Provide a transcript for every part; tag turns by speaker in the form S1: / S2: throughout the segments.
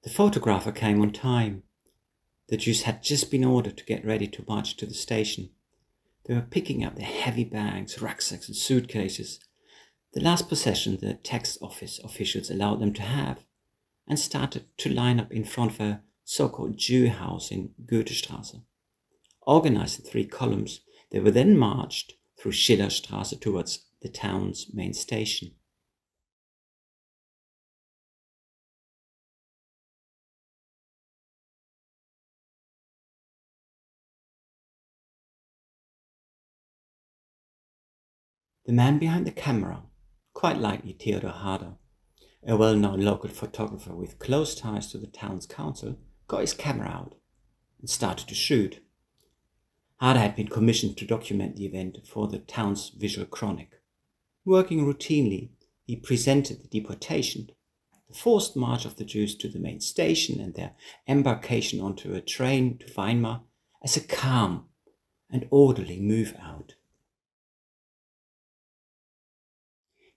S1: The photographer came on time. The Jews had just been ordered to get ready to march to the station. They were picking up their heavy bags, rucksacks and suitcases, the last possession the tax office officials allowed them to have, and started to line up in front of a so-called Jew house in Goethestraße. Organized in 3 columns, they were then marched through Schillerstraße towards the town's main station. The man behind the camera, quite likely Theodor Harder, a well-known local photographer with close ties to the town's council, got his camera out and started to shoot. Harder had been commissioned to document the event for the town's visual chronic. Working routinely, he presented the deportation, the forced march of the Jews to the main station and their embarkation onto a train to Weimar, as a calm and orderly move out.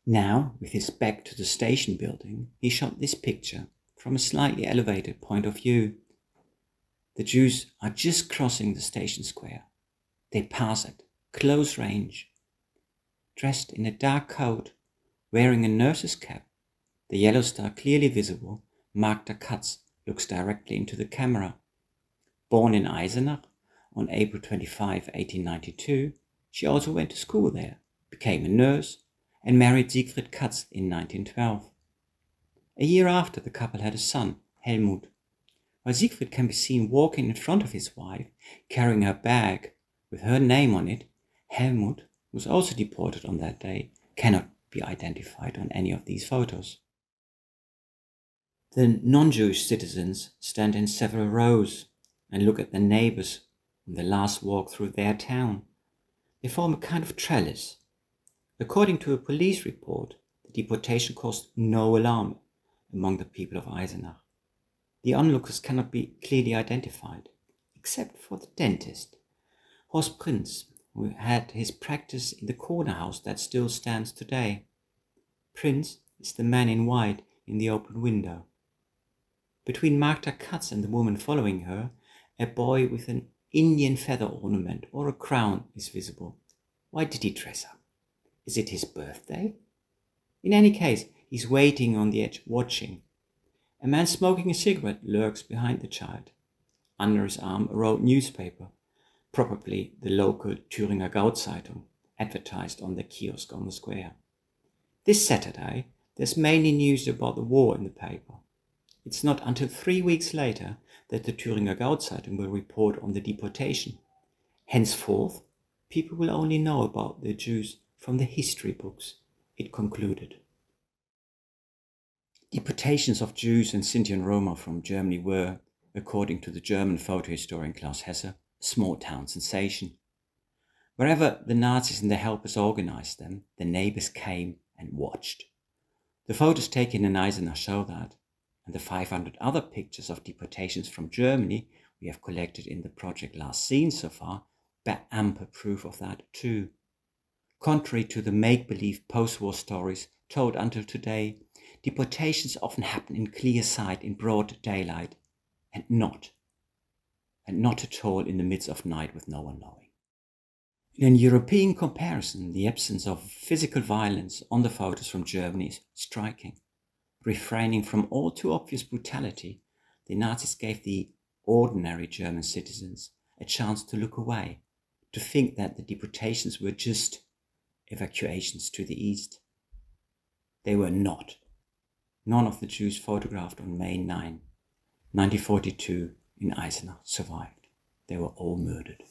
S1: Now, with his back to the station building, he shot this picture from a slightly elevated point of view. The Jews are just crossing the station square. They pass at close range. Dressed in a dark coat, wearing a nurse's cap, the yellow star clearly visible, Magda Katz looks directly into the camera. Born in Eisenach on April 25, 1892, she also went to school there, became a nurse, and married Siegfried Katz in 1912. A year after, the couple had a son, Helmut. While Siegfried can be seen walking in front of his wife, carrying her bag with her name on it, Helmut, who was also deported on that day, cannot be identified on any of these photos. The non-Jewish citizens stand in several rows and look at their neighbors on the last walk through their town. They form a kind of trellis. According to a police report, the deportation caused no alarm among the people of Eisenach. The onlookers cannot be clearly identified, except for the dentist, Horst Prinz, who had his practice in the corner house that still stands today. Prinz is the man in white in the open window. Between Magda Katz and the woman following her, a boy with an Indian feather ornament or a crown is visible. Why did he dress up? Is it his birthday? In any case, he's waiting on the edge, watching. A man smoking a cigarette lurks behind the child. Under his arm, a rolled newspaper, probably the local Thüringer Gautzeitung, advertised on the kiosk on the square. This Saturday, there's mainly news about the war in the paper. It's not until 3 weeks later that the Thüringer Gautzeitung will report on the deportation. Henceforth, people will only know about the Jews from the history books, it concluded. Deportations of Jews and Sinti and Roma from Germany were, according to the German photo historian Klaus Hesse, a small town sensation. Wherever the Nazis and their helpers organized them, the neighbors came and watched. The photos taken in Eisenach show that, and the 500 other pictures of deportations from Germany we have collected in the project Last Seen so far bear ample proof of that too. Contrary to the make-believe post-war stories told until today, deportations often happen in clear sight in broad daylight, and not at all in the midst of night with no one knowing. In a European comparison, the absence of physical violence on the photos from Germany is striking. Refraining from all too obvious brutality, the Nazis gave the ordinary German citizens a chance to look away, to think that the deportations were just evacuations to the east. They were not. None of the Jews photographed on May 9, 1942 in Eisenach survived. They were all murdered.